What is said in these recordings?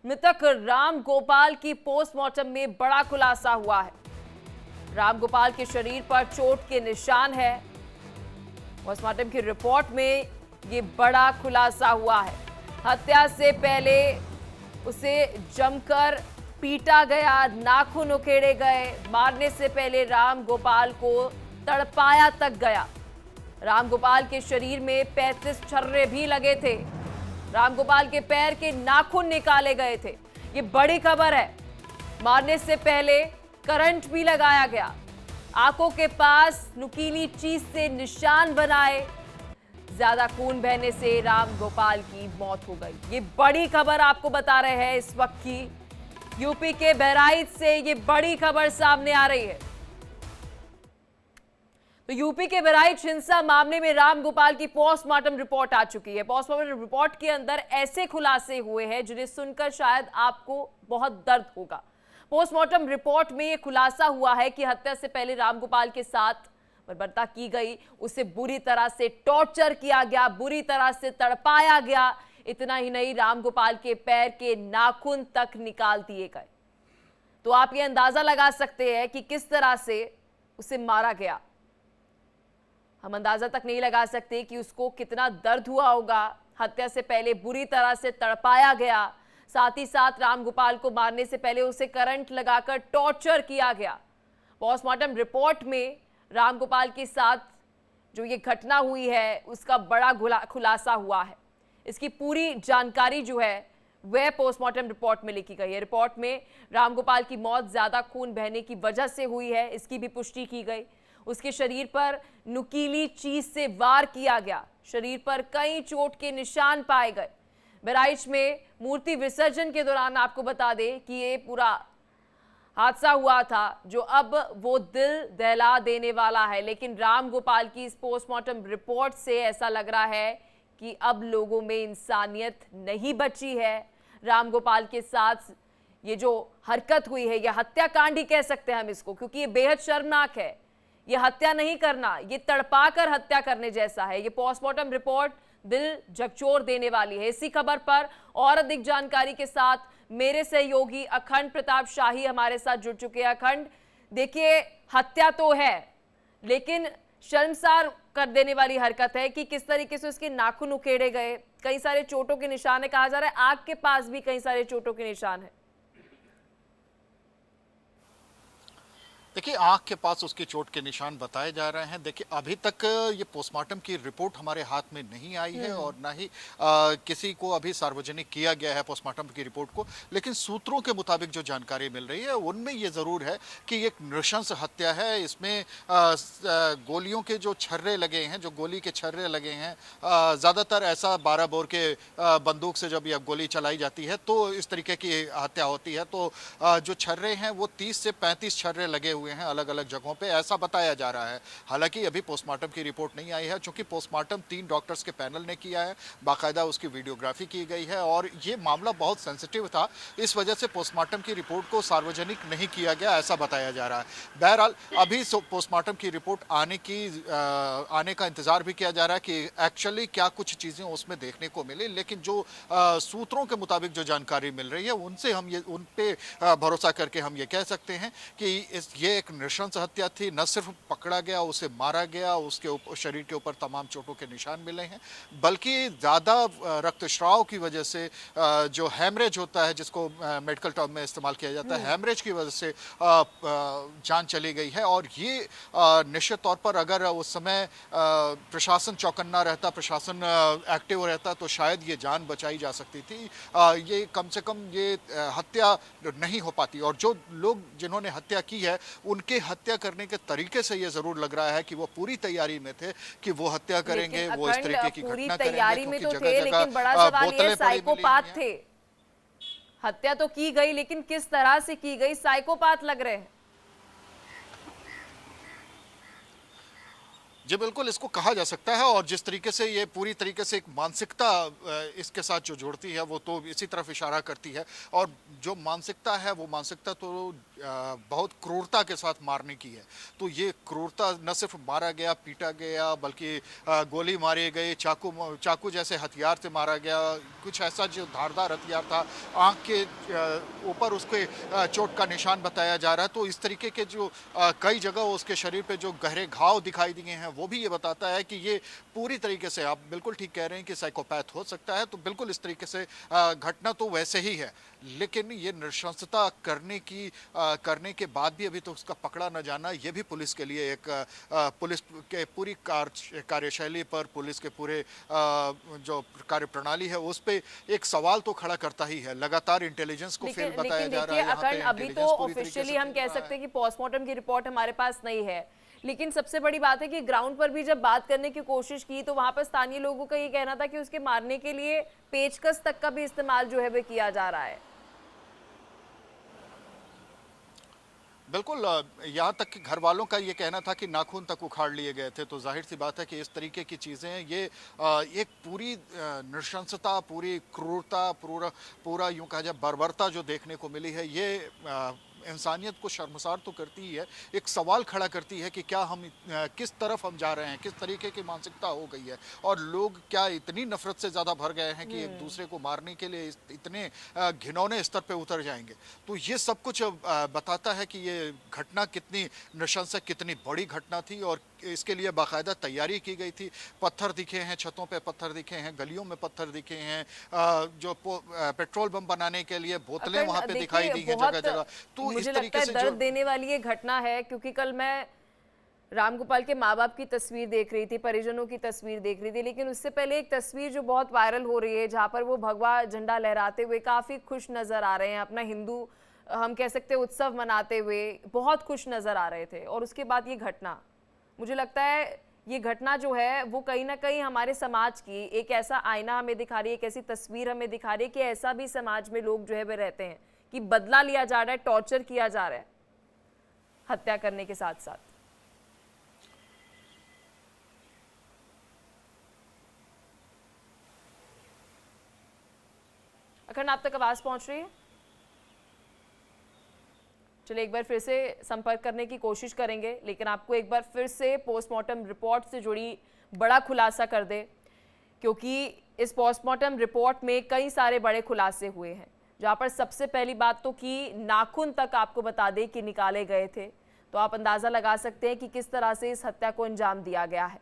मृतक राम गोपाल की पोस्टमार्टम में बड़ा खुलासा हुआ है। राम गोपाल के शरीर पर चोट के निशान है। पोस्टमार्टम की रिपोर्ट में ये बड़ा खुलासा हुआ है। हत्या से पहले उसे जमकर पीटा गया, नाखून उखेड़े गए। मारने से पहले राम गोपाल को तड़पाया तक गया। राम गोपाल के शरीर में 35 छर्रे भी लगे थे। राम गोपाल के पैर के नाखून निकाले गए थे। ये बड़ी खबर है। मारने से पहले करंट भी लगाया गया। आंखों के पास नुकीली चीज से निशान बनाए। ज्यादा खून बहने से राम गोपाल की मौत हो गई। ये बड़ी खबर आपको बता रहे हैं इस वक्त की। यूपी के बहराइच से ये बड़ी खबर सामने आ रही है। तो यूपी के बहराइच हिंसा मामले में राम गोपाल की पोस्टमार्टम रिपोर्ट आ चुकी है। पोस्टमार्टम रिपोर्ट के अंदर ऐसे खुलासे हुए हैं जिन्हें सुनकर शायद आपको बहुत दर्द होगा। पोस्टमार्टम रिपोर्ट में यह खुलासा हुआ है कि हत्या से पहले राम गोपाल के साथ बर्बरता की गई, उसे बुरी तरह से टॉर्चर किया गया, बुरी तरह से तड़पाया गया। इतना ही नहीं, राम गोपाल के पैर के नाखून तक निकाल दिए गए। तो आप ये अंदाजा लगा सकते हैं कि किस तरह से उसे मारा गया। हम अंदाजा तक नहीं लगा सकते कि उसको कितना दर्द हुआ होगा। हत्या से पहले बुरी तरह से तड़पाया गया, साथ ही साथ राम गोपाल को मारने से पहले उसे करंट लगाकर टॉर्चर किया गया। पोस्टमार्टम रिपोर्ट में राम गोपाल के साथ जो ये घटना हुई है उसका बड़ा खुलासा हुआ है। इसकी पूरी जानकारी जो है वह पोस्टमार्टम रिपोर्ट में लिखी गई है। रिपोर्ट में राम गोपाल की मौत ज्यादा खून बहने की वजह से हुई है, इसकी भी पुष्टि की गई। उसके शरीर पर नुकीली चीज से वार किया गया। शरीर पर कई चोट के निशान पाए गए। बहराइच में मूर्ति विसर्जन के दौरान आपको बता दें कि ये पूरा हादसा हुआ था जो अब वो दिल दहला देने वाला है। लेकिन राम गोपाल की इस पोस्टमार्टम रिपोर्ट से ऐसा लग रहा है कि अब लोगों में इंसानियत नहीं बची है। राम गोपाल के साथ ये जो हरकत हुई है, यह हत्याकांड ही कह सकते हैं हम इसको, क्योंकि ये बेहद शर्मनाक है। ये हत्या नहीं करना, ये तड़पाकर हत्या करने जैसा है। ये पोस्टमार्टम रिपोर्ट दिल झकझोर देने वाली है। इसी खबर पर और अधिक जानकारी के साथ मेरे सहयोगी अखंड प्रताप शाही हमारे साथ जुड़ चुके हैं। अखंड, देखिए हत्या तो है लेकिन शर्मसार कर देने वाली हरकत है कि किस तरीके से उसके नाखून उखेड़े गए, कई सारे चोटों के निशान है। कहा जा रहा है आग के पास भी कई सारे चोटों के निशान है। देखिए, आंख के पास उसकी चोट के निशान बताए जा रहे हैं। देखिए, अभी तक ये पोस्टमार्टम की रिपोर्ट हमारे हाथ में नहीं आई है और ना ही किसी को अभी सार्वजनिक किया गया है पोस्टमार्टम की रिपोर्ट को। लेकिन सूत्रों के मुताबिक जो जानकारी मिल रही है उनमें ये जरूर है कि एक नृशंस हत्या है। इसमें गोलियों के जो छर्रे लगे हैं, जो गोली के छर्रे लगे हैं, ज्यादातर ऐसा 12 बोर के बंदूक से जब यह गोली चलाई जाती है तो इस तरीके की हत्या होती है। तो जो छर्रे हैं वो 30 से 35 छर्रे लगे हुए हैं अलग अलग जगहों पे, ऐसा बताया जा रहा है। हालांकि अभी पोस्टमार्टम की रिपोर्ट नहीं आई है, क्योंकि पोस्टमार्टम 3 डॉक्टर्स के पैनल ने किया है, बाकायदा उसकी वीडियोग्राफी की गई है और ये मामला बहुत सेंसिटिव था, इस वजह से पोस्टमार्टम की रिपोर्ट को सार्वजनिक नहीं किया गया, ऐसा बताया जा रहा है। बहरहाल अभी पोस्टमार्टम की रिपोर्ट आने का इंतजार भी किया जा रहा है कि एक्चुअली क्या कुछ चीजें उसमें देखने को मिले। लेकिन जो सूत्रों के मुताबिक जो जानकारी मिल रही है उनसे हम ये उन पे भरोसा करके हम ये कह सकते हैं कि ये एक नृशंस हत्या थी। न सिर्फ पकड़ा गया, उसे मारा गया, उसके शरीर के ऊपर तमाम चोटों के निशान मिले हैं, बल्कि ज्यादा रक्तस्राव की वजह से जो हैमरेज होता है, जिसको मेडिकल टर्म में इस्तेमाल किया जाता है, हैमरेज की वजह से जान चली गई है। और ये निश्चित तौर पर अगर उस समय प्रशासन चौकन्ना रहता, प्रशासन एक्टिव रहता तो शायद ये जान बचाई जा सकती थी। ये कम से कम ये हत्या नहीं हो पाती। और जो लोग जिन्होंने हत्या की है उनके हत्या करने के तरीके से ये जरूर लग रहा है कि वो पूरी तैयारी में थे कि वो हत्या करेंगे, वो इस तरीके की घटना तैयारी करेंगे, में तो थे, लेकिन बड़ा सवाल ये साइकोपाथ थे। हत्या तो की गई लेकिन किस तरह से की गई, साइकोपाथ लग रहे हैं। जी बिल्कुल, इसको कहा जा सकता है और जिस तरीके से ये पूरी तरीके से एक मानसिकता इसके साथ जो जुड़ती है वो तो इसी तरफ इशारा करती है और जो मानसिकता है वो मानसिकता तो बहुत क्रूरता के साथ मारने की है। तो ये क्रूरता न सिर्फ मारा गया, पीटा गया बल्कि गोली मारी गई, चाकू जैसे हथियार से मारा गया, कुछ ऐसा जो धारदार हथियार था, आँख के ऊपर उसके चोट का निशान बताया जा रहा है। तो इस तरीके के जो कई जगह उसके शरीर पे जो गहरे घाव दिखाई दिए हैं वो भी ये बताता है कि ये पूरी तरीके से, आप बिल्कुल ठीक कह रहे हैं कि साइकोपैथ हो सकता है। तो बिल्कुल इस तरीके से घटना तो वैसे ही है, लेकिन ये नृशंसता करने के बाद भी अभी तो उसका पकड़ा न जाना, ये भी पुलिस के लिए एक पुलिस के पूरी कार्यशैली पर, पुलिस के पूरे जो कार्य प्रणाली है उस पे एक सवाल तो खड़ा करता ही है। लगातार इंटेलिजेंस को फेल बताया जा रहा है। यहाँ पे अभी तो ऑफिशियली हम कह सकते हैं कि पोस्टमार्टम की रिपोर्ट हमारे पास नहीं है, लेकिन सबसे बड़ी बात है कि ग्राउंड पर भी जब बात करने की कोशिश की तो वहां पर स्थानीय लोगों का ये कहना था कि उसके मारने के लिए पेचकस तक का भी इस्तेमाल जो है वो किया जा रहा है। बिल्कुल, यहाँ तक कि घर वालों का ये कहना था कि नाखून तक उखाड़ लिए गए थे। तो जाहिर सी बात है कि इस तरीके की चीज़ें ये एक पूरी नृशंसता, पूरी क्रूरता, पूरा यूं कहा जाए बर्बरता जो देखने को मिली है, ये इंसानियत को शर्मसार तो करती ही है, एक सवाल खड़ा करती है कि क्या हम किस तरफ हम जा रहे हैं, किस तरीके की मानसिकता हो गई है और लोग क्या इतनी नफरत से ज़्यादा भर गए हैं कि एक दूसरे को मारने के लिए इतने घिनौने स्तर पे उतर जाएंगे। तो ये सब कुछ बताता है कि ये घटना कितनी नृशंसक, कितनी बड़ी घटना थी और इसके लिए बाकायदा तैयारी की गई थी। पत्थर दिखे हैं, छतों पे पत्थर दिखे हैं, गलियों में पत्थर दिखे हैं, जो पेट्रोल बम बनाने के लिए बोतलें वहां पे दिखाई दी हैं जगह जगह। तो मुझे लगता है दर्द देने वाली ये घटना है, क्योंकि कल मैं रामगोपाल के माँ बाप की तस्वीर देख रही थी, परिजनों की तस्वीर देख रही थी, लेकिन उससे पहले एक तस्वीर जो बहुत वायरल हो रही है जहाँ पर वो भगवा झंडा लहराते हुए काफी खुश नजर आ रहे हैं, अपना हिंदू हम कह सकते हैं उत्सव मनाते हुए बहुत खुश नजर आ रहे थे। और उसके बाद ये घटना, मुझे लगता है ये घटना जो है वो कहीं ना कहीं हमारे समाज की एक ऐसा आईना हमें दिखा रही है, एक ऐसी तस्वीर हमें दिखा रही है कि ऐसा भी समाज में लोग जो है वे रहते हैं कि बदला लिया जा रहा है, टॉर्चर किया जा रहा है हत्या करने के साथ साथ। अखंड, आप तक आवाज पहुंच रही है? चलिए एक बार फिर से संपर्क करने की कोशिश करेंगे, लेकिन आपको एक बार फिर से पोस्टमार्टम रिपोर्ट से जुड़ी बड़ा खुलासा कर दे, क्योंकि इस पोस्टमार्टम रिपोर्ट में कई सारे बड़े खुलासे हुए हैं। जहाँ पर सबसे पहली बात तो कि नाखून तक आपको बता दें कि निकाले गए थे, तो आप अंदाज़ा लगा सकते हैं कि किस तरह से इस हत्या को अंजाम दिया गया है।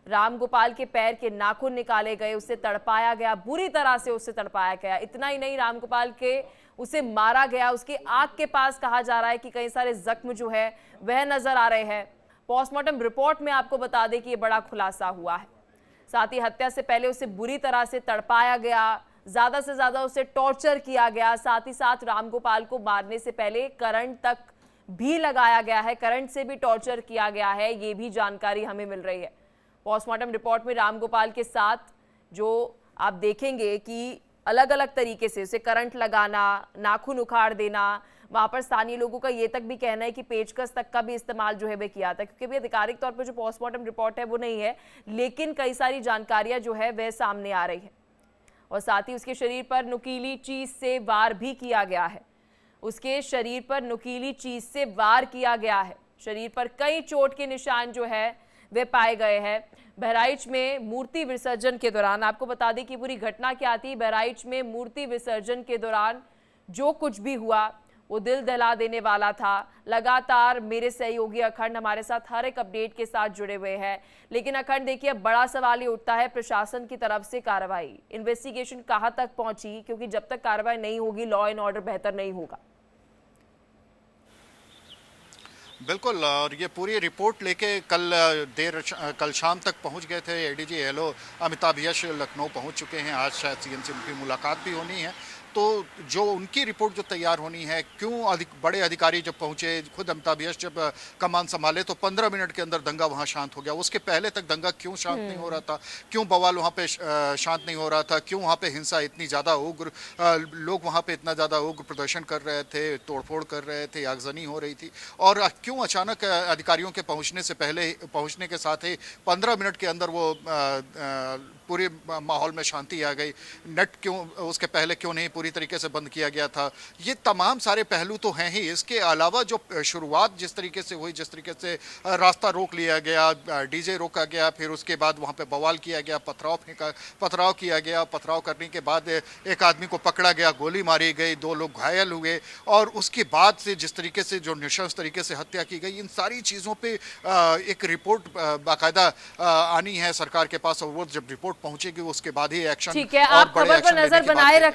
रामगोपाल के पैर के नाखून निकाले गए, उसे तड़पाया गया, बुरी तरह से उसे तड़पाया गया। इतना ही नहीं, रामगोपाल के उसे मारा गया, उसके आंख के पास कहा जा रहा है कि कई सारे जख्म जो है वह नजर आ रहे हैं। पोस्टमार्टम रिपोर्ट में आपको बता दें कि यह बड़ा खुलासा हुआ है। साथ ही हत्या से पहले उसे बुरी तरह से तड़पाया गया, ज्यादा से ज्यादा उसे टॉर्चर किया गया। साथ ही साथ रामगोपाल को मारने से पहले करंट तक भी लगाया गया है, करंट से भी टॉर्चर किया गया है, ये भी जानकारी हमें मिल रही है। पोस्टमार्टम रिपोर्ट में रामगोपाल के साथ जो आप देखेंगे कि अलग अलग तरीके से उसे करंट लगाना, नाखून उखाड़ देना, वहां पर स्थानीय लोगों का ये तक भी कहना है कि पेचकस तक का भी इस्तेमाल जो है वह किया था, क्योंकि भी आधिकारिक तौर पर जो पोस्टमार्टम रिपोर्ट है वो नहीं है, लेकिन कई सारी जानकारियां जो है वह सामने आ रही है। और साथ ही उसके शरीर पर नुकीली चीज से वार भी किया गया है, उसके शरीर पर नुकीली चीज से वार किया गया है, शरीर पर कई चोट के निशान जो है वे पाए गए हैं। बहराइच में मूर्ति विसर्जन के दौरान, आपको बता दें कि पूरी घटना क्या थी। बहराइच में मूर्ति विसर्जन के दौरान जो कुछ भी हुआ वो दिल दहला देने वाला था। लगातार मेरे सहयोगी अखंड हमारे साथ हर एक अपडेट के साथ जुड़े हुए हैं, लेकिन अखंड देखिए अब बड़ा सवाल ये उठता है प्रशासन की तरफ से कार्रवाई, इन्वेस्टिगेशन कहां तक पहुंची, क्योंकि जब तक कार्रवाई नहीं होगी लॉ एंड ऑर्डर बेहतर नहीं होगा। बिल्कुल, और ये पूरी रिपोर्ट लेके कल शाम तक पहुंच गए थे एडीजी एलओ अमिताभ यश, लखनऊ पहुंच चुके हैं। आज शायद सीएम से उनकी मुलाकात भी होनी है। तो जो उनकी रिपोर्ट जो तैयार होनी है, क्यों बड़े अधिकारी जब पहुंचे, खुद अमिताभ यश जब कमान संभाले तो 15 मिनट के अंदर दंगा वहां शांत हो गया। उसके पहले तक दंगा क्यों शांत नहीं हो रहा था, क्यों बवाल वहां पे शांत नहीं हो रहा था, क्यों वहां पे हिंसा इतनी ज्यादा उग्र, लोग वहां पे इतना ज्यादा उग्र प्रदर्शन कर रहे थे, तोड़फोड़ कर रहे थे, आगजनी हो रही थी, और क्यों अचानक अधिकारियों के पहुंचने के साथ ही 15 मिनट के अंदर वो पूरे माहौल में शांति आ गई। नेट क्यों उसके पहले क्यों नहीं पूरी तरीके से बंद किया गया था। ये तमाम सारे पहलू तो हैं ही। इसके अलावा जो शुरुआत जिस तरीके से हुई, जिस तरीके से रास्ता रोक लिया गया, डीजे रोका गया, फिर उसके बाद वहां पे बवाल किया गया, पथराव किया गया, पथराव करने के बाद एक आदमी को पकड़ा गया, गोली मारी गई, 2 लोग घायल हुए, और उसके बाद से जिस तरीके से जो नृशंस तरीके से हत्या की गई, इन सारी चीजों पे एक रिपोर्ट बाकायदा आनी है सरकार के पास, और वो जब रिपोर्ट पहुंचेगी उसके बाद ही एक्शन, ठीक है, और आप बड़े खबर पर एक्शन लेने नजर की बात बनाए करें। रखना।